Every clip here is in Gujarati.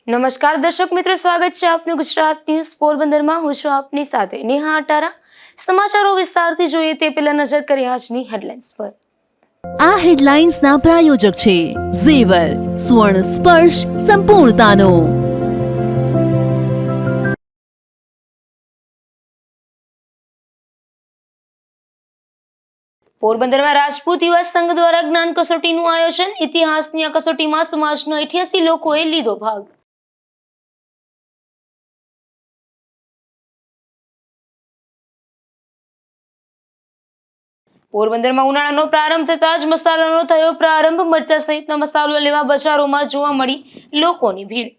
નમસ્કાર દર્શક મિત્રો, સ્વાગત છે આપનું ગુજરાત ન્યૂઝ પોરબંદરમાં। હું છું આપની સાથે નેહા અટારા। સમાચારો વિસ્તારથી જોઈએ તે પહેલા નજર કરીએ આજની હેડલાઇન્સ પર। આ હેડલાઇન્સના પ્રાયોજક છે ઝેવર, સુવર્ણ સ્પર્શ સંપૂર્ણતાનો। પોરબંદરમાં રાજપૂત યુવા સંઘ દ્વારા જ્ઞાન કસોટીનું આયોજન। ઇતિહાસની આ કસોટીમાં સમાજના 88 લોકોએ લીધો ભાગ। પોરબંદરમાં ઉનાળાનો પ્રારંભ થતા જ મસાલાનો થયો પ્રારંભ। મરચા સહિતના મસાલો લેવા બજારોમાં જોવા મળી લોકોની ભીડ।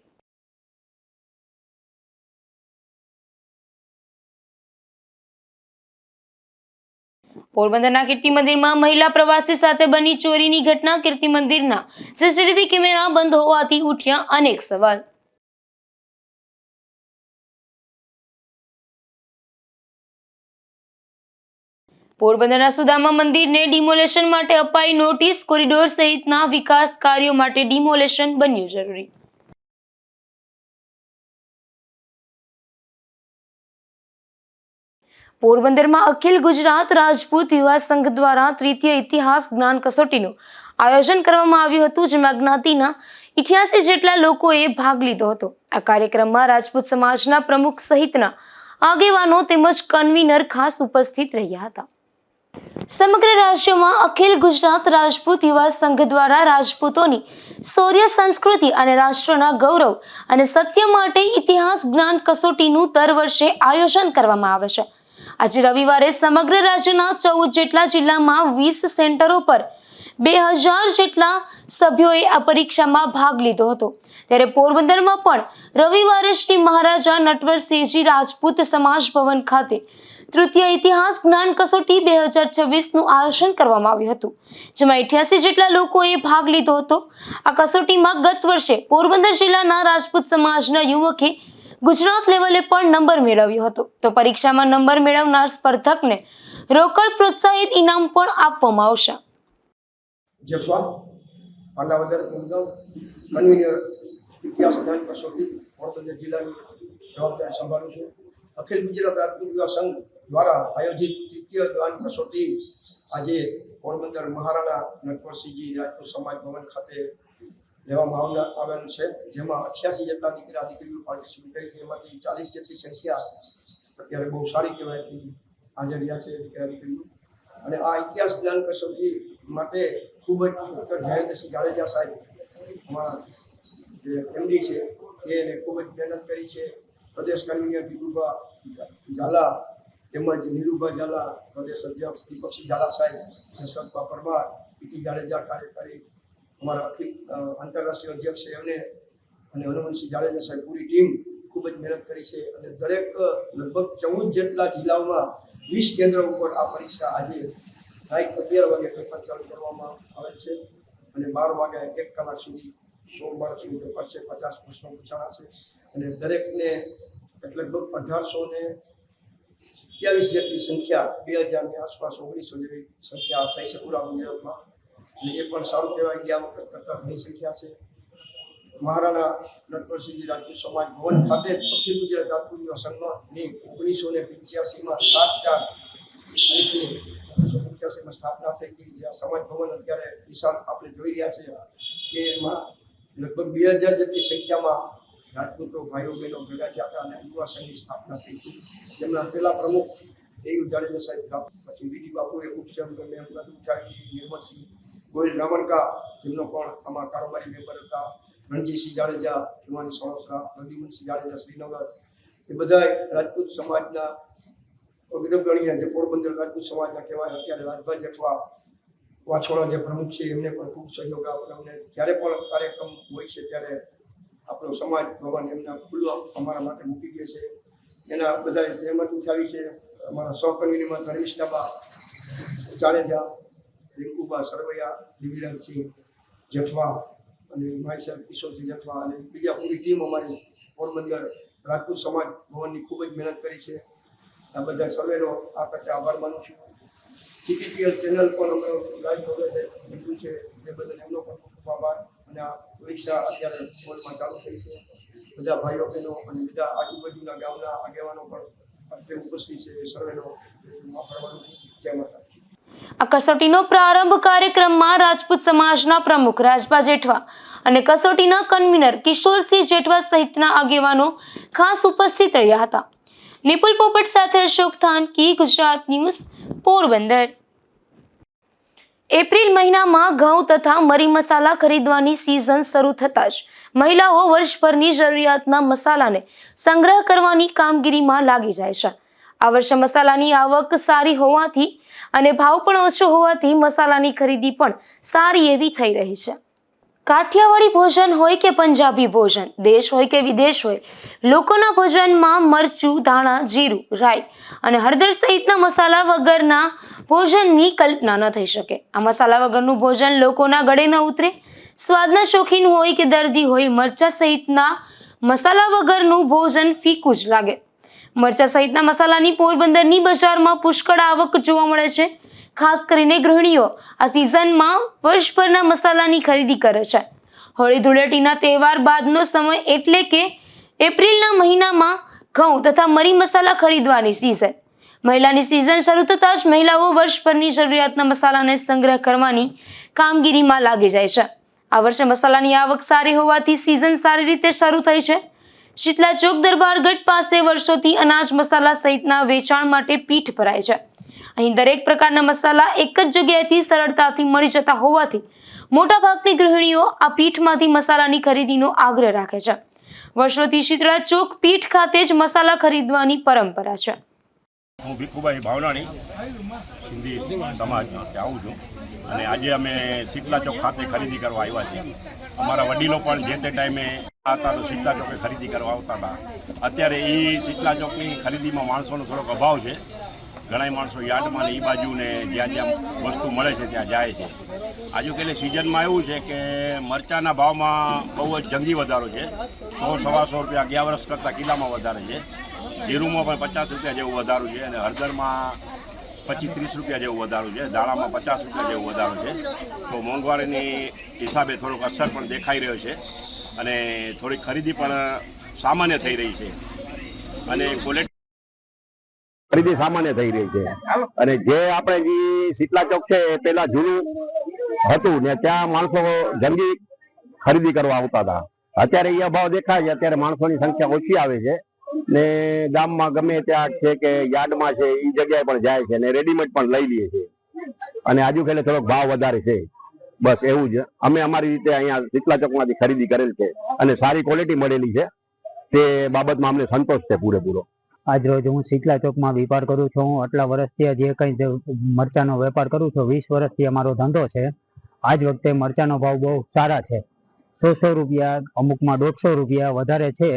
પોરબંદરના કીર્તિ મંદિરમાં મહિલા પ્રવાસી સાથે બની ચોરીની ઘટના। કીર્તિ મંદિરના સીસીટીવી કેમેરા બંધ હોવાથી ઉઠ્યા અનેક સવાલ। પોરબંદરના સુદામા મંદિરને ડિમોલેશન માટે અપાઈ નોટિસ। કોરિડોર સહિતના વિકાસ કાર્યો માટે ડિમોલેશન બન્યું જરૂરી। પોરબંદરમાં અખિલ ગુજરાત રાજપૂત યુવા સંઘ દ્વારા તૃતીય ઇતિહાસ જ્ઞાન કસોટીનું આયોજન કરવામાં આવ્યું હતું, જેમાં જ્ઞાતિના 88 જેટલા લોકોએ ભાગ લીધો હતો। આ કાર્યક્રમમાં રાજપૂત સમાજના પ્રમુખ સહિતના આગેવાનો તેમજ કન્વીનર ખાસ ઉપસ્થિત રહ્યા હતા। સમગ્ર રાજ્યમાં અખિલ ગુજરાત રાજપૂત યુવા સંઘ દ્વારા રાજપૂતોની શૌર્ય, સંસ્કૃતિ અને રાષ્ટ્રના ગૌરવ અને સત્ય માટે ઇતિહાસ જ્ઞાન કસોટીનું દર વર્ષે આયોજન કરવામાં આવે છે। આજે રવિવારે સમગ્ર રાજ્યના 14 જેટલા જિલ્લામાં 20 સેન્ટરો પર 2000 જેટલા સભ્યોએ આ પરીક્ષામાં ભાગ લીધો હતો। ત્યારે પોરબંદરમાં પણ રવિવારે શ્રી મહારાજા નટવરસિંહજી રાજપૂત સમાજ ભવન ખાતે તૃતીય ઇતિહાસ જ્ઞાન કસોટી 2026નું આયોજન કરવામાં આવ્યું હતું, જેમાં 88 જેટલા લોકોએ ભાગ લીધો હતો। આ કસોટીમાં ગત વર્ષે પોરબંદર જિલ્લાના રાજપૂત સમાજના યુવકે ગુજરાત લેવલે પણ નંબર મેળવ્યો હતો, તો પરીક્ષામાં નંબર મેળવનાર સ્પર્ધકને રોકડ પ્રોત્સાહિત ઇનામ પણ આપવામાં આવશે। જેઠવા પાંડાવદર મુંગમ કન્વીનર ઇતિહાસ જ્ઞાન કસોટી પોરબંદર જિલ્લાની જવાબદારી સંભાળું છું। અખિલ ગુજરાત રાજપૂત યુવા સંઘ દ્વારા આયોજિત તૃતીય જ્ઞાન કસોટી આજે પોરબંદર મહારાણા નટવરસિંહજી રાજપૂત સમાજ ભવન ખાતે લેવામાં આવેલ છે, જેમાં 88 જેટલા દીકરા દીકરીઓ પાર્ટિસિપેટ કરી છે। એમાંથી 40 જેટલી સંખ્યા અત્યારે બહુ સારી કહેવાય હાજર રહ્યા છે દીકરા દીકરીઓ। અને આ ઇતિહાસ જ્ઞાન કસોટી માટે ખૂબ જ ડૉક્ટર જયેન્દ્રસિંહ જાડેજા સાહેબ અમારા જે એમડી છે એને ખૂબ જ મહેનત કરી છે। પ્રદેશ કન્વીનર દીપુભા ઝાલા તેમજ નીરુભા ઝાલા, પ્રદેશ અધ્યક્ષ દીપકસિંહ ઝાલા સાહેબ, જસવંતભા પરમાર, પીટી જાડેજા કાર્યકારી અમારા આંતરરાષ્ટ્રીય અધ્યક્ષ છે એમને, અને હનુમંતસિંહ જાડેજા સાહેબ, પૂરી ટીમ ખૂબ જ મહેનત કરી છે। અને દરેક લગભગ 14 જેટલા જિલ્લાઓમાં 20 કેન્દ્ર ઉપર આ પરીક્ષા આજે રાત 11 વાગે પેપર ચાલુ કરવામાં આવે છે અને 12 વાગ્યા 1 કલાક સુધી 100 માર્ક્સની પેપર છે। 50 પ્રશ્નો પૂછાણા છે અને દરેકને એટલે લગભગ 1827 જેટલી સંખ્યા 2000ની આસપાસ 1900 જેવી સંખ્યા થઈ છે પૂરા ગુજરાતમાં, અને એ પણ સારું કહેવાય। ગયા વખત કરતાં ઘણી સંખ્યા છે। મહારાણા નટવરસિંહજી રાજપૂત સમાજ ભવન ખાતે અખિલ ગુજરાત રાજપૂત યુવા સંઘની 1985માં 7/4/1985માં સ્થાપના થઈ હતી। જે સમાજ ભવન અત્યારે વિશાળ આપણે જોઈ રહ્યા છે કે એમાં લગભગ 2000 જેટલી સંખ્યામાં રાજપૂતો ભાઈઓ બહેનો ભેગા થયા હતા અને યુવા સંઘની સ્થાપના થઈ હતી, જેમના પહેલા પ્રમુખ દેવ જાડેજા સાહેબ, પછી વીડી બાપુએ ઉપસેવક નિર્મલસિંહ ગોયલ રામણકા, જેમનો પણ આમાં કારોબારી મેમ્બર હતા, રણજીતસિંહ જાડેજા, જુવાની સોળસરા, પ્રદ્યુમનસિંહ જાડેજા શ્રીનગર, એ બધા રાજપૂત સમાજના અગ્રગણ્ય જે પોરબંદર રાજપૂત સમાજના કહેવાય અત્યારે રાજભાઈ જેઠવા વાછોડા જે પ્રમુખ છે એમને પણ ખૂબ સહયોગ આપે। અમને જ્યારે પણ કાર્યક્રમ હોય છે ત્યારે આપણો સમાજ ભવન એમના ખુલ્લો અમારા માટે મૂકી દે છે। એના બધા જહેમત ઉઠાવી છે। અમારા સહકર્મીમાં ધર્મિષ્ઠાબા જાડેજા, રિંકુબા સરવૈયા, દિવ્યાંગસિંહ જેઠવા અને માઈ સાહેબ કિશોરસિંહ જેઠવા અને બીજા પૂરી ટીમ અમારી પોરબંદર રાજપૂત સમાજ ભવનની ખૂબ જ મહેનત કરી છે। આ બધા સર્વેનો આ તકે આભાર માનું છું। જીટીપીએલ ચેનલ પણ અમે લાઈવ પ્રોગ્રામ લીધું છે, એ બદલ એમનો પણ ખૂબ આભાર। અને આ પરીક્ષા અત્યારે બોર્ડમાં ચાલુ થઈ છે. બધા ભાઈઓ બહેનો અને બધા આજુબાજુના ગામના આગેવાનો પણ અત્યારે ઉપસ્થિત છે. સર્વેનો કરવાનું જય માતા. આ કસોટીનો પ્રારંભ કાર્યક્રમમાં રાજપૂત સમાજના પ્રમુખ રાજભા જેઠવા અને કસોટીના કન્વીનર કિશોરસિંહ જેઠવા સહિતના આગેવાનો ખાસ ઉપસ્થિત રહ્યા હતા. નિપુલ પોપટ સાથે અશોક થાનકી, ગુજરાત ન્યૂઝ, પોરબંદર. એપ્રિલ મહિનામાં ઘઉં તથા મરી મસાલા ખરીદવાની સિઝન શરૂ થતાં જ મહિલાઓ વર્ષભરની જરૂરિયાતના મસાલાને સંગ્રહ કરવાની કામગીરીમાં લાગી જાય છે. આ વર્ષે મસાલાની આવક સારી હોવાથી અને ભાવ પણ ઓછો હોવાથી મસાલાની ખરીદી પણ સારી એવી થઈ રહી છે. કાઠિયાવાડી ભોજન હોય કે પંજાબી ભોજન, દેશ હોય કે વિદેશ હોય, લોકોના ભોજનમાં મરચું, ધાણા, જીરું, રાઈ અને હળદર સહિતના મસાલા વગરના ભોજનની કલ્પના ન થઈ શકે. આ મસાલા વગરનું ભોજન લોકોના ગળે ન ઉતરે. સ્વાદના શોખીન હોય કે દર્દી હોય, મરચા સહિતના મસાલા વગરનું ભોજન ફીકું જ લાગે. મરચા સહિતના મસાલાની પોરબંદરની બજારમાં પુષ્કળ આવક જોવા મળે છે. ખાસ કરીને ગૃહિણીઓ આ સિઝનમાં વર્ષભરના મસાલાની ખરીદી કરે છે. હોળી ધૂળેટીના તહેવાર બાદનો સમય એટલે કે એપ્રિલના મહિનામાં ઘઉં તથા મરી મસાલા ખરીદવાની સિઝન. મહિલાની સિઝન શરૂ થતાં જ મહિલાઓ વર્ષભરની જરૂરિયાતના મસાલાને સંગ્રહ કરવાની કામગીરીમાં લાગી જાય છે. આ વર્ષે મસાલાની આવક સારી હોવાથી સિઝન સારી રીતે શરૂ થઈ છે. શીતલા ચોક દરબારગઢ પાસે વર્ષોથી અનાજ મસાલા સહિતના વેચાણ માટે પીઠ ભરાય છે. અહીં દરેક પ્રકારના મસાલા એક જ જગ્યાએથી સરળતાથી મળી જતા હોવાથી મોટાભાગની ગૃહિણીઓ આ પીઠમાંથી મસાલાની ખરીદીનો આગ્રહ રાખે છે. વર્ષોથી શીતળા ચોક પીઠ ખાતે જ મસાલા ખરીદવાની પરંપરા છે. હું ભીખુભાઈ ભાવનાણી સિંધી સમાજમાંથી આવું છું અને આજે અમે શીતલા ચોક ખાતે ખરીદી કરવા આવ્યા છીએ. અમારા વડીલો પણ જે તે ટાઈમે હતા તો શીતલા ચોકે ખરીદી કરવા આવતા હતા. અત્યારે એ શીતલા ચોકની ખરીદીમાં માણસોનો થોડોક અભાવ છે. ઘણા માણસો યાર્ડમાં ને એ બાજુ ને જ્યાં જ્યાં વસ્તુ મળે છે ત્યાં જાય છે. આજુકેલી સિઝનમાં એવું છે કે મરચાના ભાવમાં બહુ જ જંગી વધારો છે. 100-125 રૂપિયા ગયા વર્ષ કરતાં કિલ્લામાં વધારે છે. જીરુંમાં પણ 50 રૂપિયા જેવું વધારો છે અને હળદરમાં 25-30 રૂપિયા જેવું વધારો છે. દાણામાં 50 રૂપિયા જેવું વધારો છે. તો મોંઘવારીની હિસાબે થોડોક અસર પણ દેખાઈ રહ્યો છે અને થોડી ખરીદી પણ સામાન્ય થઈ રહી છે અને ક્વોલિટી ખરીદી સામાન્ય થઈ રહી છે. અને જે આપણે જે શીતલા ચોક છે એ પેલા જૂનું હતું ને ત્યાં માણસો જંગી ખરીદી કરવા આવતા હતા. અત્યારે એ અભાવ દેખાય છે. અત્યારે માણસોની સંખ્યા ઓછી આવે છે ને ગામમાં ગમે ત્યાં છે કે યાર્ડમાં છે એ જગ્યાએ પણ જાય છે ને રેડીમેડ પણ લઈ લે છે અને આજુબાજુ થોડોક ભાવ વધારે છે. બસ એવું જ અમે અમારી રીતે અહીંયા શીતલા ચોકમાંથી ખરીદી કરેલ છે અને સારી ક્વોલિટી મળેલી છે. તે બાબતમાં અમને સંતોષ છે પૂરેપૂરો. આજ રોજ હું શીતલા ચોકમાં વેપાર કરું છું. આટલા વર્ષથી જે કંઈ મરચાનો વેપાર કરું છું, 20 વર્ષથી અમારો ધંધો છે. આજ વખતે મરચાનો ભાવ બહુ સારા છે. 100 રૂપિયા, અમુકમાં 150 રૂપિયા વધારે છે.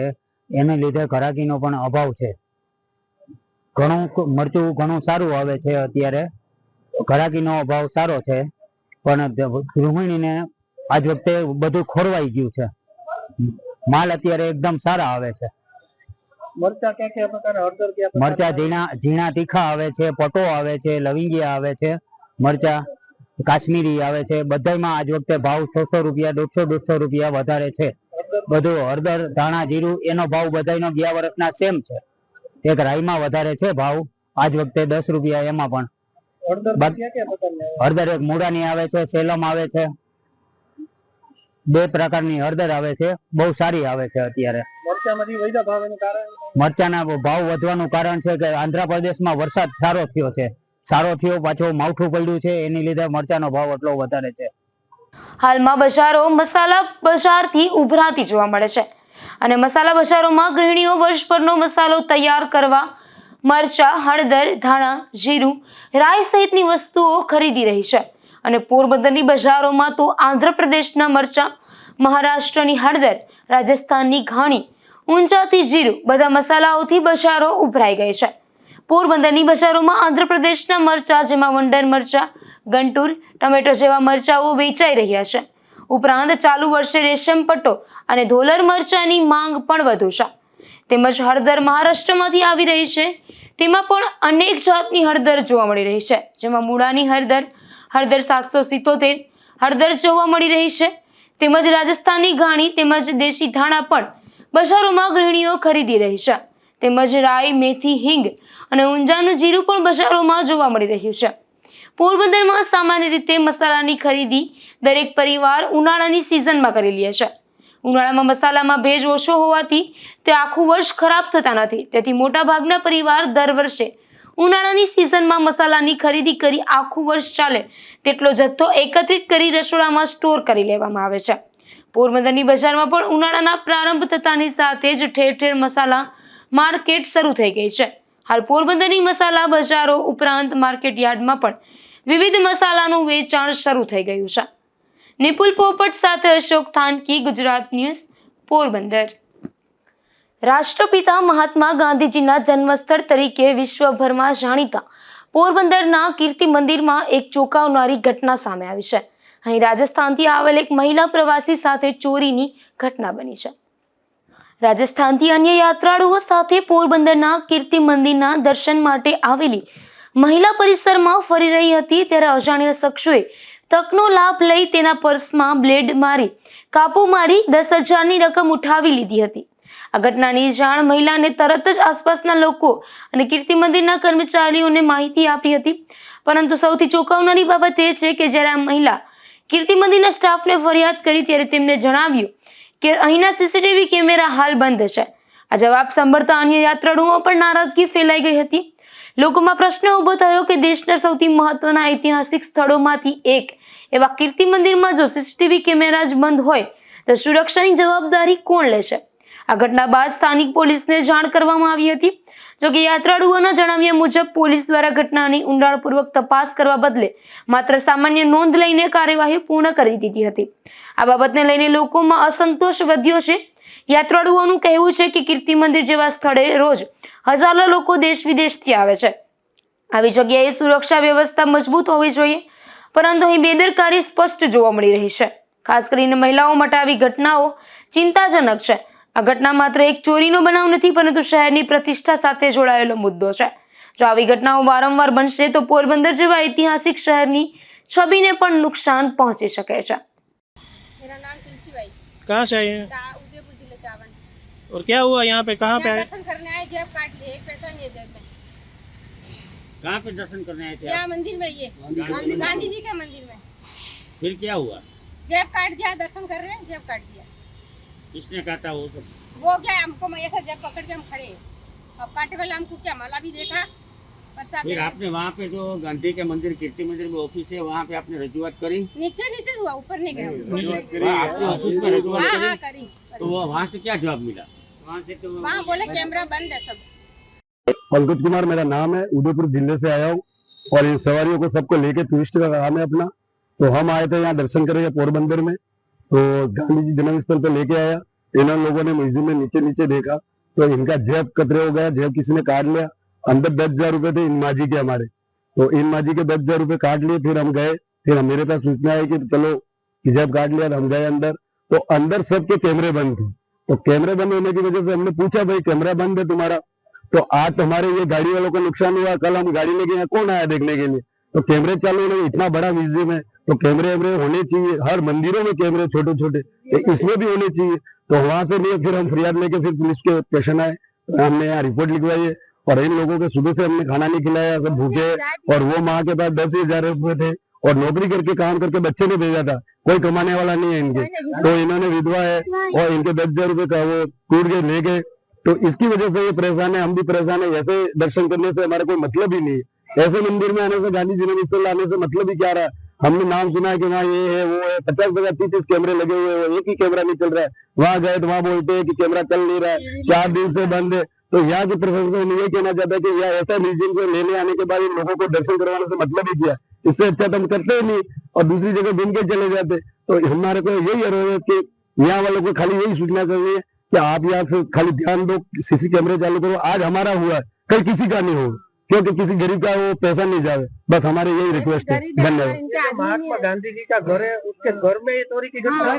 એને લીધે ઘરાકીનો પણ અભાવ છે. મરચું ઘણું સારું આવે છે. અત્યારે ઘરાકીનો અભાવ સારો છે પણ ગૃહિણીને આજ વખતે બધું ખોરવાઈ ગયું છે. માલ અત્યારે એકદમ સારા આવે છે. મરચા ઝીણા તીખા આવે છે, પટો આવે છે, લવિંગિયા આવે છે, મરચા કાશ્મીરી આવે છે. બધામાં આજ વખતે ભાવ 100 રૂપિયા, 150 રૂપિયા વધારે છે. બધું હળદર, ધાણા, જીરું એનો ભાવ બધાનો ગયા વર્ષના સેમ છે. એક રાઈમાં વધારે છે ભાવ આજ વખતે 10 રૂપિયા. એમાં પણ હળદર એક મૂળાની આવે છે, સેલમ આવે છે. 2 પ્રકારની હળદર આવે છે. બહુ સારી આવે છે. અત્યારે મરચાના ભાવ વધવાનું કારણ છે કે આંધ્રપ્રદેશમાં વરસાદ સારો થયો, પાછો માવઠું પડ્યું છે. એની લીધે મરચાનો ભાવ એટલો વધારે છે. હાલમાં બજારો મસાલા બજારથી ઉભરાતી જોવા મળે છે અને મસાલા બજારોમાં ગૃહિણીઓ વર્ષભરનો મસાલો તૈયાર કરવા મરચા, હળદર, ધાણા, જીરું, રાઈ સહિતની વસ્તુઓ ખરીદી રહી છે. અને પોરબંદરની બજારોમાં તો આંધ્રપ્રદેશના મરચા, મહારાષ્ટ્રની હળદર, રાજસ્થાનની ઘાણી, ઊંચાથી જીરું બધા મસાલાઓથી બજારો ઉભરાઈ ગઈ છે. પોરબંદરની બજારોમાં આંધ્રપ્રદેશના મરચા જેમાં વંડર મરચા, ગંટુર, ટમેટો જેવા મરચાઓ વેચાઈ રહ્યા છે. ઉપરાંત ચાલુ વર્ષે રેશમ પટ્ટો અને ધોલર મરચાની માંગ પણ વધુ છે. તેમજ હળદર મહારાષ્ટ્રમાંથી આવી રહી છે. તેમાં પણ અનેક જાતની હળદર જોવા મળી રહી છે જેમાં મૂળાની હળદર 777 હળદર જોવા મળી રહી છે. તેમજ રાજસ્થાની ઘાણી તેમજ દેશી ધાણા પણ બજારોમાં ગૃહિણીઓ ખરીદી રહી છે. તેમજ રાઈ, મેથી, હિંગ અને ઊંજાનું જીરું પણ બજારોમાં જોવા મળી રહ્યું છે. પોરબંદરમાં સામાન્ય રીતે મસાલાની ખરીદી દરેક પરિવાર ઉનાળાની સિઝનમાં કરી લે છે. ઉનાળામાં મસાલામાં ભેજ ઓછો હોવાથી તે આખું વર્ષ ખરાબ થતા નથી. તેથી મોટાભાગના પરિવાર દર વર્ષે ઉનાળાની સિઝનમાં મસાલાની ખરીદી કરી આખું વર્ષ ચાલે તેટલો જથ્થો એકત્રિત કરી રસોડામાં સ્ટોર કરી લેવામાં આવે છે. પોરબંદરની બજારમાં પણ ઉનાળાના પ્રારંભ થતાની સાથે જ ઠેર ઠેર મસાલા માર્કેટ શરૂ થઈ ગઈ છે. હાલ પોરબંદરની મસાલા બજારો ઉપરાંત માર્કેટ યાર્ડમાં પણ વિવિધ મસાલાનું વેચાણ શરૂ થઈ ગયું છે. નિપુલ પોપટ સાથે અશોક થાનકી, ગુજરાત ન્યૂઝ, પોરબંદર. રાષ્ટ્રપિતા મહાત્મા ગાંધીજીના જન્મસ્થળ તરીકે વિશ્વભરમાં જાણીતા પોરબંદરના કીર્તિ મંદિરમાં એક ચોંકાવનારી ઘટના સામે આવી છે. અહીં રાજસ્થાનથી આવેલ એક મહિલા પ્રવાસી સાથે ચોરીની ઘટના બની છે. રાજસ્થાનથી અન્ય યાત્રાળુઓ સાથે પોરબંદરના કીર્તિ મંદિરના દર્શન માટે આવેલી મહિલા પરિસરમાં ફરી રહી હતી ત્યારે અજાણ્યા શખ્સોએ તકનો લાભ લઈ તેના પર્સમાં બ્લેડ મારી કાપો મારી 10,000ની રકમ ઉઠાવી લીધી હતી. આ ઘટનાની જાણ મહિલાને તરત જ આસપાસના લોકો અને કીર્તિ મંદિરના કર્મચારીઓને માહિતી આપી હતી. પરંતુ સૌથી ચોંકાવનારી બાબત એ છે કે જ્યારે આ મહિલા કીર્તિ મંદિરના સ્ટાફને ફરિયાદ કરી ત્યારે તેમને જણાવ્યું કે અહીંના સીસીટીવી કેમેરા હાલ બંધ છે. આ જવાબ સાંભળતા અન્ય યાત્રાળુઓમાં પણ નારાજગી ફેલાઈ ગઈ હતી. લોકોમાં પ્રશ્ન ઊભો થયો કે દેશના સૌથી મહત્વના ઐતિહાસિક સ્થળોમાંથી એક એવા કીર્તિ મંદિરમાં જો સીસીટીવી કેમેરા જ બંધ હોય તો સુરક્ષાની જવાબદારી કોણ લેશે? આ ઘટના બાદ સ્થાનિક પોલીસને જાણ કરવામાં આવી હતી. જોકે યાત્રાળુઓના જણાવ્યા મુજબ પોલીસ દ્વારા ઘટનાની ઊંડાણપૂર્વક તપાસ કરવા બદલે માત્ર સામાન્ય નોંધ લઈને કાર્યવાહી પૂર્ણ કરી દીધી હતી. આ બાબતને લઈને લોકોમાં અસંતોષ વધ્યો છે. યાત્રાળુઓનું કહેવું છે કે કીર્તિ મંદિર જેવા સ્થળે રોજ હજારો લોકો દેશ વિદેશથી આવે છે. આવી જગ્યાએ સુરક્ષા વ્યવસ્થા મજબૂત હોવી જોઈએ, પરંતુ અહીં બેદરકારી સ્પષ્ટ જોવા મળી રહી છે. ખાસ કરીને મહિલાઓ માટે આવી ઘટનાઓ ચિંતાજનક છે. આ ઘટના માત્ર એક ચોરીનો બનાવ નથી, પરંતુ શહેરની પ્રતિષ્ઠા સાથે જોડાયેલો મુદ્દો છે. જો આવી ઘટનાઓ વારંવાર બનશે તો પોરબંદર જેવા ઐતિહાસિક શહેરની છબીને પણ નુકસાન પહોંચી શકે છે. मेरा नाम तुलसी बाई, कहाँ से आए हैं उदयपुर जिले चावल। और क्या हुआ यहाँ पे, कहाँ पे यहाँ आए? दर्शन करने आए, जेब काट लिए, एक पैसा नहीं है जेब में। कहाँ पे दर्शन करने आए थे आप? यहाँ मंदिर में, ये गांधी जी के मंदिर में फिर क्या हुआ? जेब काट दिया, दर्शन कर रहे हैं, जेब काट दिया। किसने काटा वो सब? वो क्या, हमको ऐसा जेब पकड़ के हम खड़े हैं। अब काटे वाला हमको क्या, माला भी देखा बरसात फिर में। आपने वहाँ पे जो गांधी के मंदिर, कीर्ति मंदिर में ऑफिस है, वहाँ पे आपने रजूआत करी? नीचे नीचे हुआ, ऊपर नहीं गया। वहाँ आपने ऑफिस में रजूआत हाँ करी? हाँ करी। तो वो वहाँ से क्या जवाब मिला? वहाँ से तो वहाँ बोले कैमरा बंद है सब। पंकज कुमार मेरा नाम है, उदयपुर जिले से आया हूँ और इन सवारियों को सबको लेके टूरिस्ट का काम है अपना। तो हम आए थे यहाँ दर्शन करेंगे पोरबंदर में, तो गांधी जी जन्म स्थल पे लेके आया। इन लोगों ने म्यूजियम में नीचे नीचे देखा तो इनका जेब कतरे हो गया, जेब किसी ने काट लिया। अंदर 10,000 रुपए थे इन माजी के हमारे, तो इन माजी के 10,000 रुपए काट लिए। फिर हम गए, फिर मेरे पास सूचना आई कि चलो जेब काट लिया, हम गए अंदर, तो अंदर सबके कैमरे बंद थे। तो कैमरे बंद होने की वजह से हमने पूछा भाई कैमरा बंद है तुम्हारा, तो आज हमारे ये गाड़ी वालों को नुकसान हुआ, कल हम गाड़ी लेके यहाँ कौन आया देखने के लिए? तो कैमरे चालू होने, इतना बड़ा म्यूजियम है तो कैमरे होने चाहिए, हर मंदिरों में कैमरे छोटे छोटे, इसमें भी होने चाहिए। तो वहां से लिए फिर हम फरियाद लेके फिर पुलिस के स्टेशन आए, तो हमने यहाँ रिपोर्ट लिखवाई है। और इन लोगों के सुबह से हमने खाना नहीं खिलाया, सब भूखे, और वो माँ के पास 10,000 रुपए थे और नौकरी करके काम करके बच्चे ने भेजा था, कोई कमाने वाला नहीं है इनके। तो इन्होंने विधवा है और इनके 10,000 रुपए का वो टूट गए, ले गए। तो इसकी वजह से ये परेशान है, हम भी परेशान है। ऐसे दर्शन करने से हमारा कोई मतलब ही नहीं है। ऐसे मंदिर में आने से, गांधी जन्म स्थल आने से मतलब ही क्या रहा? हमने नाम सुना है कि वहाँ ये है वो है, 50 30 कैमरे लगे हुए हैं, एक ही कैमरा नहीं चल रहा है। वहाँ गए तो वहाँ बोलते हैं कि कैमरा चल नहीं रहा है, 4 दिन से बंद है। तो यहाँ के प्रशासन ये कहना चाहता है कि यहाँ ऐसा म्यूजियम को लेने आने के बाद इन लोगों को दर्शन करवाने से मतलब ही क्या? इससे अच्छा तो हम करते ही नहीं और दूसरी जगह घूम के चले जाते। तो हमारे को यही है कि यहाँ वालों को खाली यही सूचना करनी है कि आप यहाँ से खाली ध्यान दो, सीसी कैमरे चालू करो। आज हमारा हुआ है, कल किसी का नहीं होगा, क्योंकि किसी गरीब का वो पैसा नहीं जाए। बस हमारे यही रिक्वेस्ट है। धन्यवाद। महात्मा गांधी जी का घर है, उसके घर में ये चोरी की घटना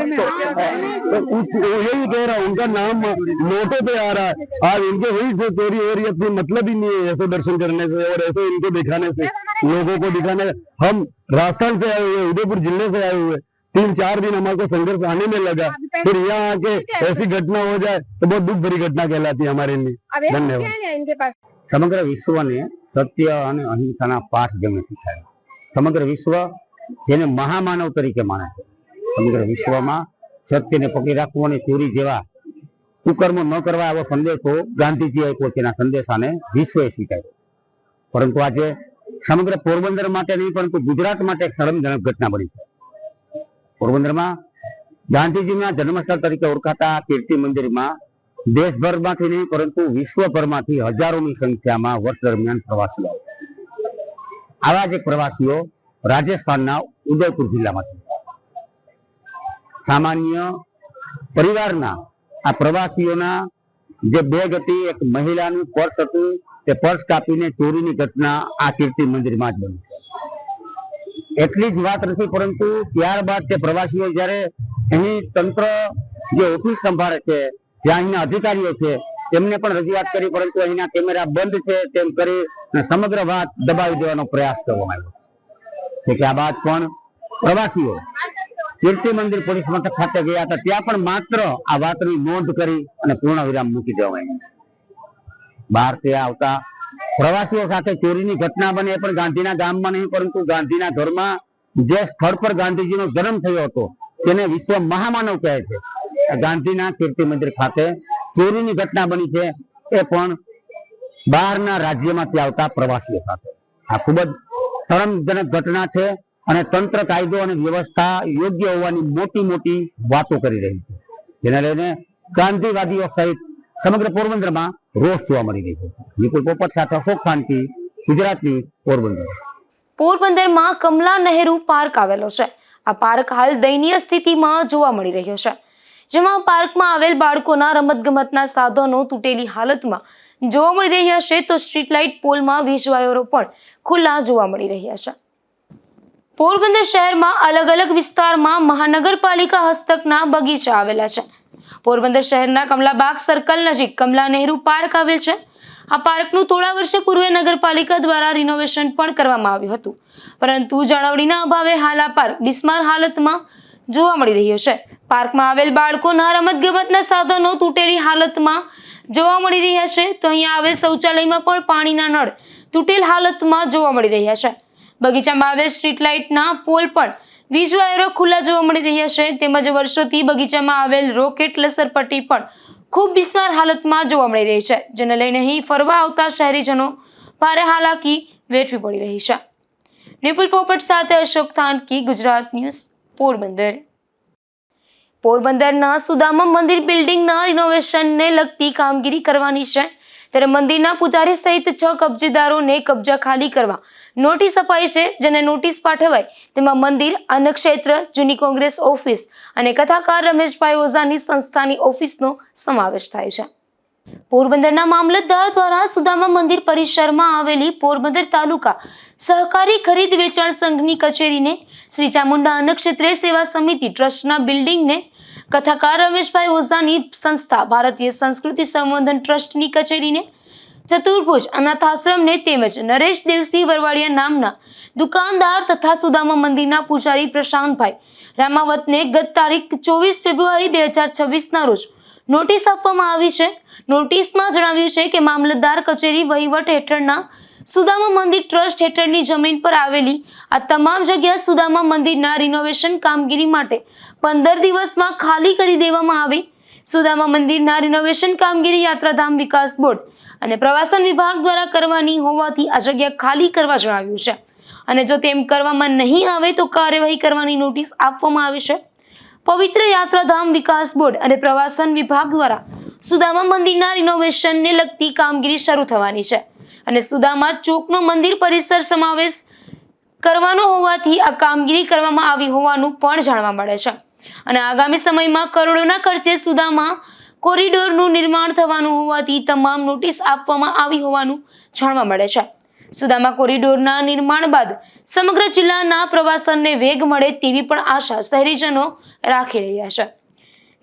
तो यही कह रहा हूँ, उनका नाम नोटों पे आ रहा है। आज इनके वही से चोरी हो रही है, कोई मतलब ही नहीं है ऐसे दर्शन करने से और ऐसे इनको दिखाने से, लोगों को दिखाने। हम राजस्थान से आए हुए, उदयपुर जिले से आए हुए, 3-4 दिन हमारे को संघर्ष आने में लगा, फिर यहाँ आके ऐसी घटना हो जाए तो बहुत दुख भरी घटना कहलाती है हमारे लिए। धन्यवाद। સમગ્ર વિશ્વને સત્ય અને અહિંસાના પાઠ જેમણે શીખાયા, સમગ્ર વિશ્વ જેને મહામાનવ તરીકે માને છે, સમગ્ર વિશ્વમાં સત્યને પકડી રાખવું અને ચોરી જેવા કુકર્મો ન કરવા એવો સંદેશો ગાંધીજી આપ્યો છે. એના સંદેશાને વિશ્વએ સ્વીકાર્યો. પરંતુ આજે સમગ્ર પોરબંદર માટે નહીં પરંતુ ગુજરાત માટે એક શરમજનક ઘટના બની છે. પોરબંદરમાં ગાંધીજીના જન્મસ્થળ તરીકે ઓળખાતા કીર્તિ મંદિરમાં દેશભરમાંથી નહીં પરંતુ વિશ્વભરમાંથી હજારોની સંખ્યામાં વર્ષ દરમિયાન પ્રવાસીઓ આવે. આવા જ એક પ્રવાસીઓ રાજસ્થાનના ઉદયપુર જિલ્લામાંથી સામાન્ય પરિવારના આ પ્રવાસીઓના જે બેગ હતી, એક મહિલાનું પર્સ હતું, તે પર્સ કાપીને ચોરીની ઘટના આ કીર્તિ મંદિરમાં જ બની છે. એટલી જ વાત નથી પરંતુ ત્યારબાદ તે પ્રવાસીઓ જ્યારે અહીં તંત્ર જે ઓફિસ સંભાળે છે, જ્યાં અહીંના અધિકારીઓ છે, તેમને પણ રજૂઆત કરી પરંતુ અહીંના કેમેરા બંધ છે તેમ કરી સમગ્ર વાત દબાવી દેવાનો પ્રયાસ કરવામાં આવ્યો છે. કે આ બાદ પણ પ્રવાસીઓ કીર્તિ મંદિર પોલીસ મથક ખાતે ગયા હતા, ત્યાં પણ માત્ર આ વાતની નોંધ કરી અને પૂર્ણ વિરામ મૂકી દેવામાં આવ્યું. બહારથી આવતા પ્રવાસીઓ સાથે ચોરીની ઘટના બને એ પણ ગાંધીના ગામમાં નહીં પરંતુ ગાંધીના ઘરમાં જે સ્થળ પર ગાંધીજીનો જન્મ થયો હતો તેને વિશ્વ મહામાનવ કહે છે. ગાંધીના કીર્તિ મંદિર ખાતે ચોરીની ઘટના બની છે, એ પણ બહારના રાજ્યમાંથી આવતા પ્રવાસીઓ સાથે. આ ખૂબ જ શરમજનક ઘટના છે અને તંત્ર, કાયદો અને વ્યવસ્થા યોગ્ય હોવાની મોટી મોટી વાતો કરી રહી છે, જેને લઈને ગાંધીવાદીઓ સહિત સમગ્ર પોરબંદરમાં રોષ જોવા મળી રહ્યો છે. નિકુલ પોપટ સાથે અશોક ખાનકી, ગુજરાતની પોરબંદર. પોરબંદરમાં કમલા નહેરુ પાર્ક આવેલો છે. આ પાર્ક હાલ દયનીય સ્થિતિમાં જોવા મળી રહ્યો છે, જેમાં પાર્કમાં આવેલ બાળકોના રમતગમતના સાધનો તૂટેલી હાલતમાં જોવા મળી રહ્યા છે, તો સ્ટ્રીટ લાઇટ પોલમાં વીજ વાયરો પણ ખુલ્લા જોવા મળી રહ્યા છે. પોરબંદર શહેરમાં અલગ અલગ વિસ્તારમાં મહાનગરપાલિકા હસ્તકના બગીચા આવેલા છે. પોરબંદર શહેરના કમલાબાગ સર્કલ નજીક કમલા નહેરુ પાર્ક આવેલ છે. આ પાર્કનું થોડા વર્ષ પૂર્વે નગરપાલિકા દ્વારા રિનોવેશન પણ કરવામાં આવ્યું હતું, પરંતુ જાળવણીના અભાવે હાલ આ પાર્ક બિસ્માર હાલતમાં જોવા મળી રહ્યો છે. પાર્કમાં આવેલ બાળકોના રમતગમતના સાધનો તૂટેલી હાલતમાં જોવા મળી રહ્યા છે, તો અહીંયા આવેલ શૌચાલયમાં પણ પાણીના નળ તૂટેલ હાલતમાં જોવા મળી રહ્યા છે. બગીચામાં આવેલ સ્ટ્રીટ લાઇટના પોલ પણ વીજ વાયરો ખુલ્લા જોવા મળી રહ્યા છે, તેમજ વર્ષોથી બગીચામાં આવેલ રોકેટ લસરપટ્ટી પણ ખૂબ બિસ્માર હાલતમાં જોવા મળી રહી છે, જેને લઈને અહીં ફરવા આવતા શહેરીજનો ભારે હાલાકી વેઠવી પડી રહી છે. નિપુલ પોપટ સાથે અશોક થાનકી, ગુજરાત ન્યૂઝ, પોરબંદર. પોરબંદરના સુદામા મંદિર બિલ્ડિંગના રિનોવેશનને લગતી કામગીરી કરવાની છે, ત્યારે મંદિરના પૂજારી સહિત 6 કબજેદારોને કબજા ખાલી કરવા નોટિસ અપાઈ છે, જેને નોટિસ પાઠવાય તેમાં મંદિર, અન્નક્ષેત્ર, જૂની કોંગ્રેસ ઓફિસ અને કથાકાર રમેશભાઈ ઓઝાની સંસ્થાની ઓફિસનો સમાવેશ થાય છે. પોરબંદરના મામલતદાર દ્વારા સુદામા મંદિર પરિસરમાં આવેલી પોરબંદર તાલુકા સહકારી ખરીદ વેચાણ સંઘની કચેરીને, શ્રી ચામુંડા અન્નક્ષેત્રે સેવા સમિતિ ટ્રસ્ટના બિલ્ડિંગને, કથાકાર રમેશભાઈ ઓઝાની સંસ્થા ભારતીય સંસ્કૃતિ સંવર્ધન ટ્રસ્ટની કચેરીને, ચતુર્ભુજ અનાથાશ્રમને તેમજ નરેશ દેવસિંહ વરવાડિયા નામના દુકાનદાર તથા સુદામા મંદિરના પૂજારી પ્રશાંતભાઈ રામાવતને ગત તારીખ 24 ફેબ્રુઆરી 2026ના રોજ નોટિસ આપવામાં આવી છે. નોટિસમાં જણાવ્યું છે કે મામલતદાર કચેરી વહીવટ હેઠળના સુદામા મંદિર ટ્રસ્ટ હેઠળની જમીન પર આવેલી આ તમામ જગ્યા સુદામા મંદિરના રિનોવેશન કામગીરી માટે 15 દિવસમાં ખાલી કરી દેવામાં આવી. સુદામા મંદિરના રિનોવેશન કામગીરી યાત્રાધામ વિકાસ બોર્ડ અને પ્રવાસન વિભાગ દ્વારા કરવાની હોવાથી આ જગ્યા ખાલી કરવા જણાવ્યું છે, અને જો તેમ કરવામાં નહીં આવે તો કાર્યવાહી કરવાની નોટિસ આપવામાં આવી છે. પવિત્ર યાત્રાધામ વિકાસ બોર્ડ અને પ્રવાસન વિભાગ દ્વારા સુદામા મંદિરના રિનોવેશનને લગતી કામગીરી શરૂ થવાની છે, અને સુદામા ચોકનો મંદિર પરિસર સમાવેશ કરવાનો હોવાથી આ કામગીરી કરવામાં આવી હોવાનું પણ જાણવા મળે છે. અને આગામી સમયમાં કરોડોના ખર્ચે સુદામા કોરિડોરનું નિર્માણ થવાનું હોવાથી તમામ નોટિસ આપવામાં આવી હોવાનું જાણવા મળે છે. સુદામા કોરિડોરના નિર્માણ બાદ સમગ્ર જિલ્લાના પ્રવાસનને વેગ મળે તેવી પણ આશા શહેરીજનો રાખી રહ્યા છે.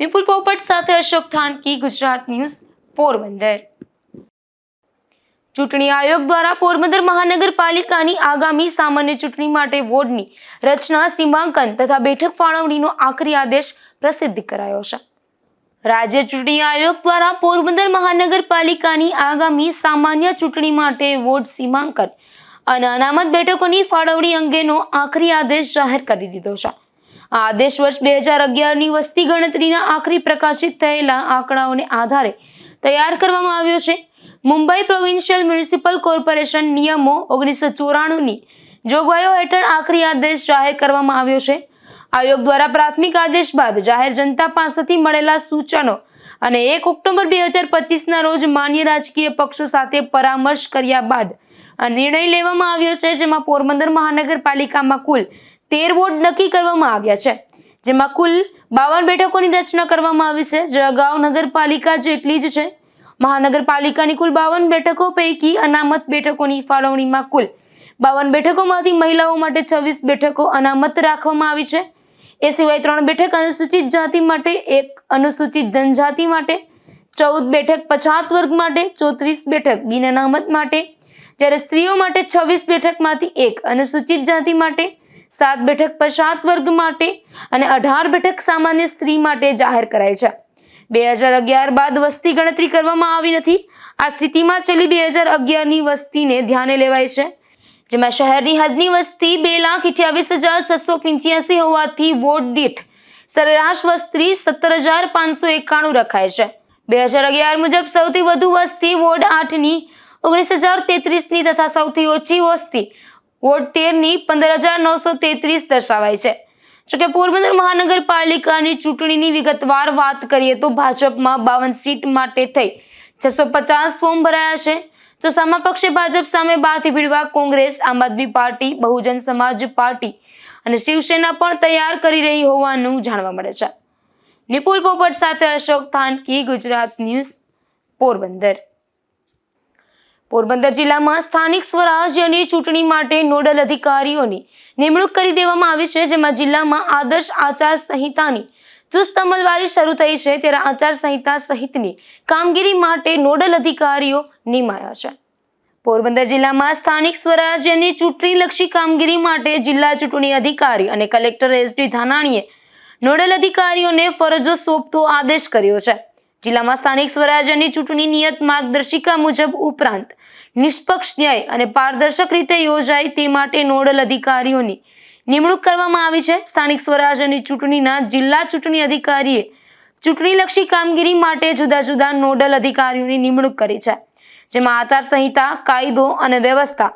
વિપુલ પોપટ સાથે અશોક થાનકી, ગુજરાત ન્યૂઝ, પોરબંદર. ચૂંટણી આયોગ દ્વારા પોરબંદર મહાનગરપાલિકાની આગામી સામાન્ય ચૂંટણી માટે વોર્ડની રચના, સીમાંકન તથા બેઠક ફાળવણીનો આખરી આદેશ પ્રસિદ્ધ કરાયો છે. રાજ્ય ચૂંટણી આયોગ દ્વારા પોરબંદર મહાનગરપાલિકાની આગામી સામાન્ય ચૂંટણી માટે વોર્ડ સીમાંકન અને અનામત બેઠકોની ફાળવણી અંગેનો આખરી આદેશ જાહેર કરી દીધો છે. આ આદેશ વર્ષ 2011ની વસ્તી ગણતરીના આખરી પ્રકાશિત થયેલા આંકડાઓને આધારે તૈયાર કરવામાં આવ્યો છે. મુંબઈ પ્રોવિન્શિયલ મ્યુનિસિપલ કોર્પોરેશન નિયમો 1994ની જોગવાઈઓ હેઠળ આખરી આદેશ જાહેર કરવામાં આવ્યો છે. આયોગ દ્વારા પ્રાથમિક આદેશ બાદ જાહેર જનતા પાસેથી મળેલા સૂચનો અને 1 ઓક્ટોબર 2025ના રોજ માન્ય રાજકીય પક્ષો સાથે પરામર્શ કર્યા બાદ આ નિર્ણય લેવામાં આવ્યો છે, જેમાં પોરબંદર મહાનગરપાલિકામાં કુલ 13 વોર્ડ નક્કી કરવામાં આવ્યા છે, જેમાં કુલ 52 બેઠકોની રચના કરવામાં આવી છે, જે અગાઉ નગરપાલિકા જેટલી જ છે. મહાનગરપાલિકાની કુલ 52 બેઠકો પૈકી અનામત બેઠકોની ફાળવણીમાં કુલ 52 બેઠકોમાંથી મહિલાઓ માટે 26 બેઠકો અનામત રાખવામાં આવી છે. એ સિવાય 3 બેઠક અનુસૂચિત જાતિ માટે, 1 અનુસૂચિત જનજાતિ માટે, 14 બેઠક પછાત વર્ગ માટે, 34 બેઠક બિન અનામત માટે, જ્યારે સ્ત્રીઓ માટે 26 બેઠકમાંથી 1 અનુસૂચિત જાતિ માટે, 7 બેઠક પછાત વર્ગ માટે અને 18 બેઠક સામાન્ય સ્ત્રી માટે જાહેર કરાઈ છે. 2011 બાદ વસ્તી ગણતરી કરવામાં આવી નથી. આ સ્થિતિમાં છેલ્લી 2011ની વસ્તીને ધ્યાને લેવાય છે, જેમાં શહેરની હદની વસ્તી 2,28,685 હોવાથી વોર્ડ દીઠ સરેરાશ વસ્તી 17,591 રખાય છે. 2011 મુજબ સૌથી વધુ વસ્તી વોર્ડ 8ની 19,033ની તથા સૌથી ઓછી વસ્તી વોર્ડ 13ની 15,933 દર્શાવાય છે. જોકે પોરબંદર મહાનગરપાલિકાની ચૂંટણીની વિગતવાર વાત કરીએ તો ભાજપમાં 52 સીટ માટે થઈ 650 ફોર્મ ભરાયા છે, તો સામા પક્ષે ભાજપ સામે 12 થી ભીડવા કોંગ્રેસ, આમ આદમી પાર્ટી, બહુજન સમાજ પાર્ટી અને શિવસેના પણ તૈયાર કરી રહી હોવાનું જાણવા મળે છે. નિપુલ પોપટ સાથે અશોક થાનકી, ગુજરાત ન્યૂઝ, પોરબંદર. પોરબંદર જિલ્લામાં સ્થાનિક સ્વરાજ્યની ચૂંટણી માટે નોડલ અધિકારીઓની નિમણૂક કરી દેવામાં આવી છે, જેમાં જિલ્લામાં આદર્શ આચાર સંહિતાની ચુસ્ત અમલવારી શરૂ થઈ છે, ત્યારે આચાર સંહિતા સહિતની કામગીરી માટે નોડલ અધિકારીઓ નિમાયા છે. પોરબંદર જિલ્લામાં સ્થાનિક સ્વરાજ્યની ચૂંટણીલક્ષી કામગીરી માટે જિલ્લા ચૂંટણી અધિકારી અને કલેક્ટર SD ધાનાણીએ નોડલ અધિકારીઓને ફરજો સોંપતો આદેશ કર્યો છે. જિલ્લામાં સ્થાનિક સ્વરાજ્યની ચૂંટણી નિયત માર્ગદર્શિકા મુજબ ઉપરાંત નિષ્પક્ષ, ન્યાય અને પારદર્શક રીતે યોજાય તે માટે નોડલ અધિકારીઓની નિમણૂક કરવામાં આવી છે. સ્થાનિક સ્વરાજ્યની ચૂંટણીના જિલ્લા ચૂંટણી અધિકારીએ ચૂંટણીલક્ષી કામગીરી માટે જુદા જુદા નોડલ અધિકારીઓની નિમણૂક કરી છે, જેમાં આચાર સંહિતા, કાયદો અને વ્યવસ્થા,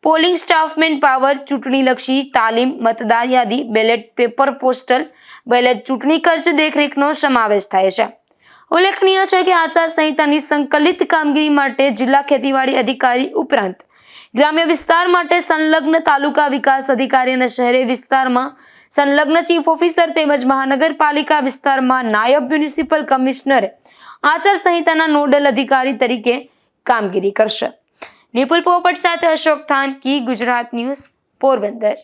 પોલિંગ સ્ટાફ મેન પાવર, ચૂંટણીલક્ષી તાલીમ, મતદાર યાદી, બેલેટ પેપર, પોસ્ટલ બેલેટ, ચૂંટણી ખર્ચ દેખરેખનો સમાવેશ થાય છે. ઉલ્લેખનીય છે કે આચાર સંહિતાની સંકલિત કામગીરી માટે જિલ્લા ખેતીવાડી અધિકારી ઉપરાંત ગ્રામ્ય વિસ્તાર માટે સંલગ્ન તાલુકા વિકાસ અધિકારી અને શહેરી વિસ્તારમાં સંલગ્ન ચીફ ઓફિસર તેમજ મહાનગરપાલિકા વિસ્તારમાં નાયબ મ્યુનિસિપલ કમિશનરે આચાર સંહિતાના નોડલ અધિકારી તરીકે કામગીરી કરશે. નિપુલ પોપટ સાથે અશોક થાનકી, ગુજરાત ન્યૂઝ, પોરબંદર.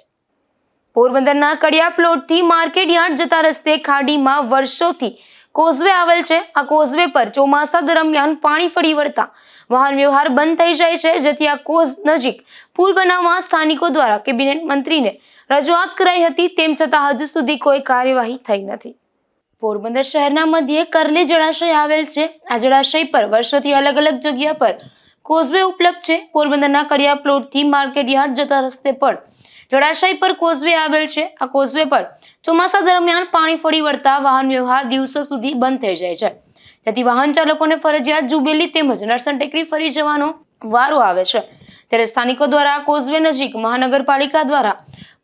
પોરબંદરના કડિયા પ્લોટથી માર્કેટ યાર્ડ જતા રસ્તે ખાડીમાં વર્ષોથી કોઝવે આવેલ છે. આ કોઝવે પર ચોમાસા દરમિયાન પાણી ફરી વળતા વાહન વ્યવહાર બંધ થઈ જાય છે, જેથી આ કોઝ નજીક પુલ બનાવવા સ્થાનિકો દ્વારા કેબિનેટ મંત્રીને રજૂઆત કરાઈ હતી, તેમ છતાં હજુ સુધી કોઈ કાર્યવાહી થઈ નથી. પોરબંદર શહેરના મધ્યે કરલી જળાશય આવેલ છે. આ જળાશય પર વર્ષોથી અલગ અલગ જગ્યા પર કોઝવે ઉપલબ્ધ છે. પોરબંદરના કડિયા પ્લોટથી માર્કેટ યાર્ડ જતા રસ્તે પર જળાશય પર કોઝવે આવેલ છે. આ કોઝવે પર ચોમાસા દરમિયાન પાણી ફરી વળતા વાહન વ્યવહાર દિવસો સુધી બંધ થઈ જાય છે, જેથી વાહન ચાલકોને ફરજિયાત જુબેલી તેમજ નરસણ ટેકરી ફરી જવાનો વારો આવે છે. ત્યારે સ્થાનિકો દ્વારા આ કોઝવે નજીક મહાનગરપાલિકા દ્વારા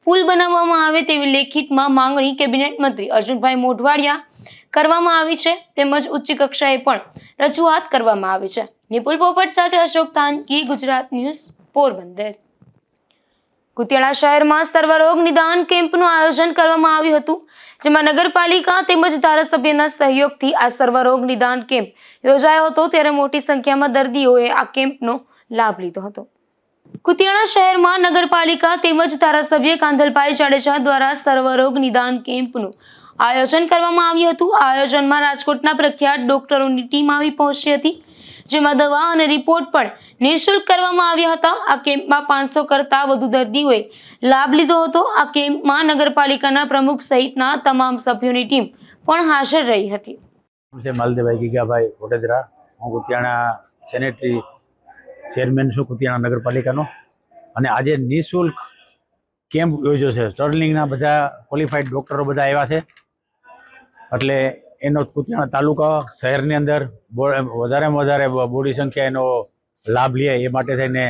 પુલ બનાવવામાં આવે તેવી લેખિતમાં માંગણી કેબિનેટ મંત્રી અર્જુનભાઈ મોઢવાડિયા કરવામાં આવી છે, તેમજ ઉચ્ચ કક્ષાએ પણ રજૂઆત કરવામાં આવી છે. નિપુલ પોપટ સાથે અશોક થાનકી, ગુજરાત ન્યૂઝ, પોરબંદર. કુતિયાણા શહેરમાં સર્વરોગ નિદાન કેમ્પનું આયોજન કરવામાં આવ્યું હતું, જેમાં નગરપાલિકા તેમજ ધારાસભ્યના સહયોગથી આ સર્વરોગ નિદાન કેમ્પ યોજાયો હતો, ત્યારે મોટી સંખ્યામાં દર્દીઓએ આ કેમ્પનો લાભ લીધો હતો. કુતિયાણા શહેરમાં નગરપાલિકા તેમજ ધારાસભ્ય કાંધલભાઈ જાડેજા દ્વારા સર્વરોગ નિદાન કેમ્પનું આયોજન કરવામાં આવ્યું હતું. આ આયોજનમાં રાજકોટના પ્રખ્યાત ડોક્ટરોની ટીમ આવી પહોંચી હતી, જેમાં દવા અને રિપોર્ટ પણ નિઃશુલ્ક કરવામાં આવ્યા હતા. આ કેમ્પમાં 500 કરતા વધુ દર્દીઓએ લાભ લીધો હતો. આ કેમ્પમાં નગરપાલિકાના પ્રમુખ સહિતના તમામ સભ્યોની ટીમ પણ હાજર રહી હતી. માલદેવભાઈ ગીગાભાઈ વડોદરા, હું કુતિયાણા સેનેટરી ચેરમેન છું, કુતિયાણા નગરપાલિકાનો. અને આજે નિઃશુલ્ક કેમ્પ યોજ્યો છે. સ્ટર્લિંગના બધા ક્વોલિફાઈડ ડૉક્ટરો બધા આવ્યા છે, એટલે એનો કુતિયાણા તાલુકા શહેરની અંદર વધારેમાં વધારે બોડી સંખ્યા એનો લાભ લે એ માટે થઈને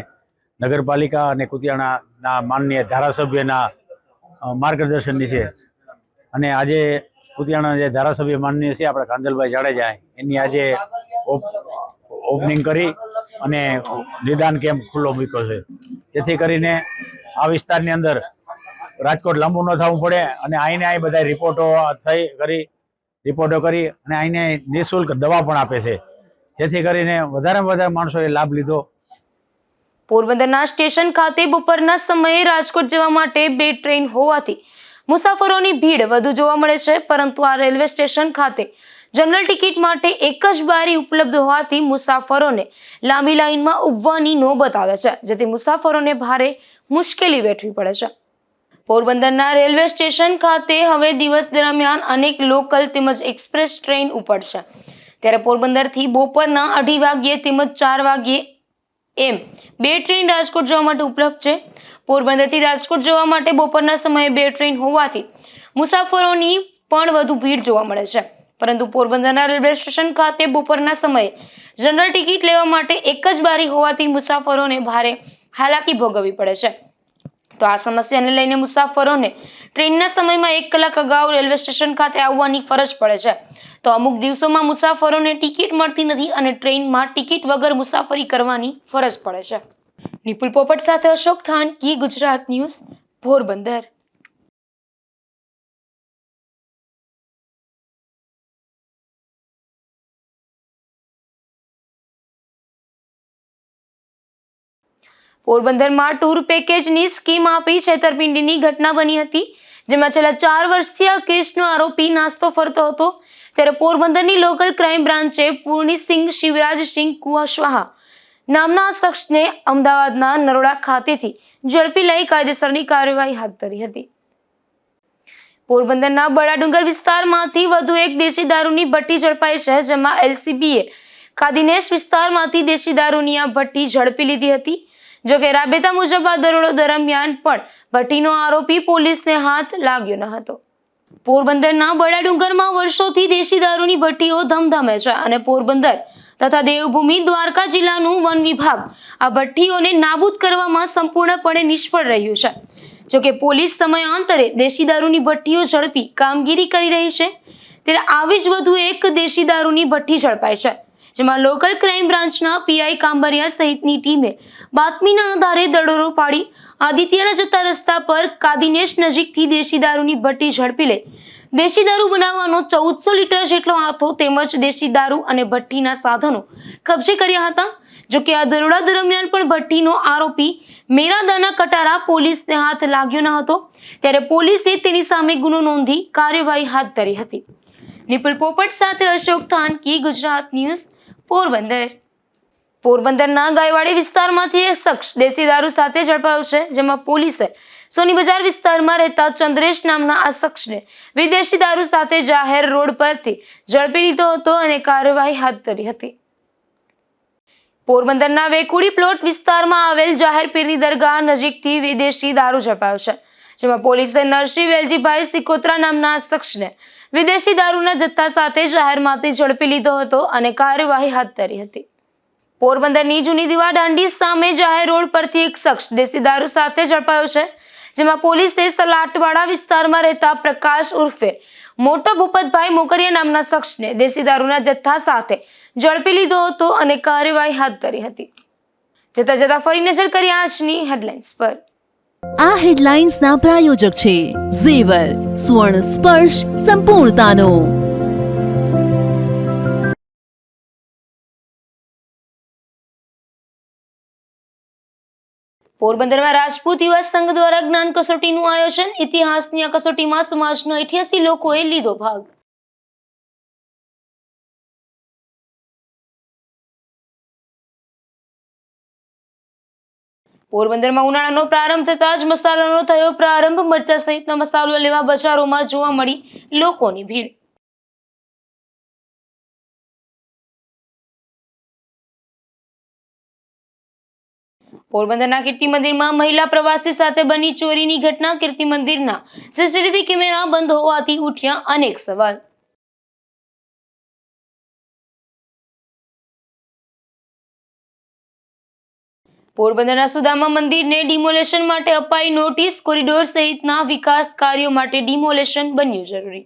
નગરપાલિકા અને કુતિયાણાના માનનીય ધારાસભ્યના માર્ગદર્શનની છે. અને આજે કુતિયાણા જે ધારાસભ્ય માનનીય છે આપણા કાંદલભાઈ જાડેજા, એની આજે ઓપનિંગ કરી અને નિદાન કેમ્પ ખુલ્લો મૂક્યો છે, જેથી કરીને આ વિસ્તારની અંદર રાજકોટ લાંબુ ન થવું પડે અને અહીંને અહીં બધા રિપોર્ટો કરી અને અહીંને નિઃશુલ્ક દવા પણ આપે છે, જેથી કરીને વધારેમાં વધારે માણસોએ લાભ લીધો. પોરબંદરના સ્ટેશન ખાતે બપોરના સમયે રાજકોટ જવા માટે 2 ટ્રેન હોવાથી મુસાફરોની ભીડ વધુ જોવા મળે છે, પરંતુ આ રેલવે સ્ટેશન ખાતે જનરલ ટિકિટ માટે એક જ બારી ઉપલબ્ધ હોવાથી મુસાફરોને લાંબી લાઈનમાં ઊભવાની નોબત આવે છે, જેથી મુસાફરોને ભારે મુશ્કેલી વેઠવી પડે છે. પોરબંદરના રેલવે સ્ટેશન ખાતે હવે દિવસ દરમિયાન અનેક લોકલ તેમજ એક્સપ્રેસ ટ્રેન ઉપડશે, ત્યારે પોરબંદરથી બપોરના 2:30 વાગ્યે તેમજ 4 વાગ્યે એમ 2 ટ્રેન રાજકોટ જવા માટે ઉપલબ્ધ છે. પોરબંદરથી રાજકોટ જવા માટે બપોરના સમયે 2 ટ્રેન હોવાથી મુસાફરોની પણ વધુ ભીડ જોવા મળે છે, પરંતુ પોરબંદરના રેલવે સ્ટેશન ખાતે બપોરના સમયે જનરલ ટિકિટ લેવા માટે એક જ બારી હોવાથી મુસાફરોને ભારે હાલાકી ભોગવવી પડે છે. તો આ સમસ્યાને લઈને મુસાફરોને ટ્રેનના સમયમાં 1 કલાક અગાઉ રેલવે સ્ટેશન ખાતે આવવાની ફરજ પડે છે. તો અમુક દિવસોમાં મુસાફરોને ટિકિટ મળતી નથી અને ટ્રેનમાં ટિકિટ વગર મુસાફરી કરવાની ફરજ પડે છે. નિપુલ પોપટ સાથે અશોક થાનકી, ગુજરાત ન્યૂઝ, પોરબંદર. પોરબંદરમાં ટૂર પેકેજની સ્કીમ આપી છેતરપિંડીની ઘટના બની હતી, જેમાં છેલ્લા 4 વર્ષથી આ કેસનો આરોપી નાસ્તો ફરતો હતો. ત્યારે પોરબંદરની લોકલ ક્રાઇમ બ્રાન્ચે પૂર્ણિસિંહ શિવરાજસિંહ કુશવાહા નામના શખ્સને અમદાવાદના નરોડા ખાતેથી ઝડપી લઈ કાયદેસરની કાર્યવાહી હાથ ધરી હતી. પોરબંદરના બડાડુંગર વિસ્તારમાંથી વધુ એક દેશી દારૂની ભઠ્ઠી ઝડપાઈ છે, જેમાં એલસીબીએ કાદીનેશ વિસ્તારમાંથી દેશી દારૂની આ ભઠ્ઠી ઝડપી લીધી હતી. જોકે રાબેતા મુજબ આ દરોડો દરમિયાન પણ ભઠ્ઠીનો આરોપી પોલીસને હાથ લાગ્યો ન હતો. પોરબંદરના બડાડુંગરમાં વર્ષોથી દેશી દારૂની ભઠ્ઠીઓ ધમધમે છે અને પોરબંદર તથા દેવભૂમિ દ્વારકા જિલ્લાનું વન વિભાગ આ ભઠ્ઠીઓને નાબૂદ કરવામાં સંપૂર્ણપણે નિષ્ફળ રહ્યું છે. જોકે પોલીસ સમયાંતરે દેશી દારૂની ભઠ્ઠીઓ ઝડપી કામગીરી કરી રહી છે, ત્યારે આવી જ વધુ એક દેશી દારૂની ભઠ્ઠી ઝડપાઈ છે, જેમાં લોકલ ક્રાઇમ બ્રાન્ચના પીઆઈ કાંબરિયા સહિતની ટીમે બાતમીના આધારે દરોડો પાડી આદિત્યના જતા રસ્તા પર કાદીનેશ નજીકથી દેશી દારૂની ભઠ્ઠી ઝડપી લઈ દેશી દારૂ બનાવવાનો 1400 લીટર જેટલો આથો તેમજ દેશી દારૂ અને ભઠ્ઠીના સાધનો કબજે કર્યા હતા. જોકે આ દરોડા દરમિયાન પણ ભઠ્ઠીનો આરોપી મેરાદાના કટારા પોલીસને હાથ લાગ્યો ન હતો, ત્યારે પોલીસે તેની સામે ગુનો નોંધી કાર્યવાહી હાથ ધરી હતી. નિપુલ પોપટ સાથે અશોક થાનકી, ગુજરાત ન્યૂઝ, પોરબંદર. પોરબંદરના ગાયવાડી વિસ્તારમાંથી એક શખ્સ દેશી દારૂ સાથે ઝડપાયો છે, જેમાં પોલીસે સોની બજાર વિસ્તારમાં રહેતા ચંદ્રેશ નામના આ શખ્સને વિદેશી દારૂ સાથે જાહેર રોડ પરથી ઝડપી લીધો હતો અને કાર્યવાહી હાથ ધરી હતી. પોરબંદરના વેકુડી પ્લોટ વિસ્તારમાં આવેલ જાહેર પીરની દરગાહ નજીકથી વિદેશી દારૂ ઝડપાયો છે, જેમાં પોલીસે નરસિંહ વેલજીભાઈ સિકોત્રા નામના આ શખ્સને વિદેશી દારૂના જથ્થા સાથે જાહેરમાંથી ઝડપી લીધો હતો અને કાર્યવાહી હાથ ધરી હતી. પોરબંદરની જૂની દીવા દાંડી સામે જાહેર રોડ પરથી એક શખ્સ દેશી દારૂ સાથે ઝડપાયો છે, જેમાં પોલીસે સલાટવાડા વિસ્તારમાં રહેતા પ્રકાશ ઉર્ફે મોટા ભૂપતભાઈ મોકરિયા નામના શખ્સને દેશી દારૂના જથ્થા સાથે ઝડપી લીધો હતો અને કાર્યવાહી હાથ ધરી હતી. જતા ફરી નજર કરીએ આજની હેડલાઇન્સ પર. આ હેડલાઇન્સના પ્રાયોજક છે ઝેવર, સ્વર્ણ સ્પર્શ સંપૂર્ણતાનો. પોરબંદરમાં રાજપૂત યુવા સંઘ દ્વારા જ્ઞાન કસોટીનું આયોજન. ઇતિહાસની આ કસોટીમાં સમાજના 88 લોકોએ લીધો ભાગ. પોરબંદરમાં ઉનાળાનો પ્રારંભ થતાં જ મસાલાનો થયો પ્રારંભ. મરચા સહિતના મસાલો લેવા બજારોમાં જોવા મળી લોકોની ભીડ. પોરબંદરના કીર્તિ મંદિરમાં મહિલા પ્રવાસી સાથે બની ચોરીની ઘટના. કીર્તિ મંદિરના સીસીટીવી કેમેરા બંધ હોવાથી ઉઠ્યા અનેક સવાલ. પોરબંદરના સુદામા મંદિરને ડિમોલેશન માટે અપાઈ નોટિસ. કોરિડોર સહિતના વિકાસ કાર્યો માટે ડિમોલેશન બન્યું જરૂરી.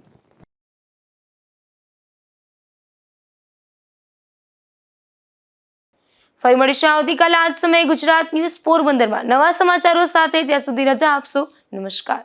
ફરી મળીશું આવતીકાલે આ જ સમયે ગુજરાત ન્યૂઝ પોરબંદરમાં નવા સમાચારો સાથે. ત્યાં સુધી રજા આપશો. નમસ્કાર.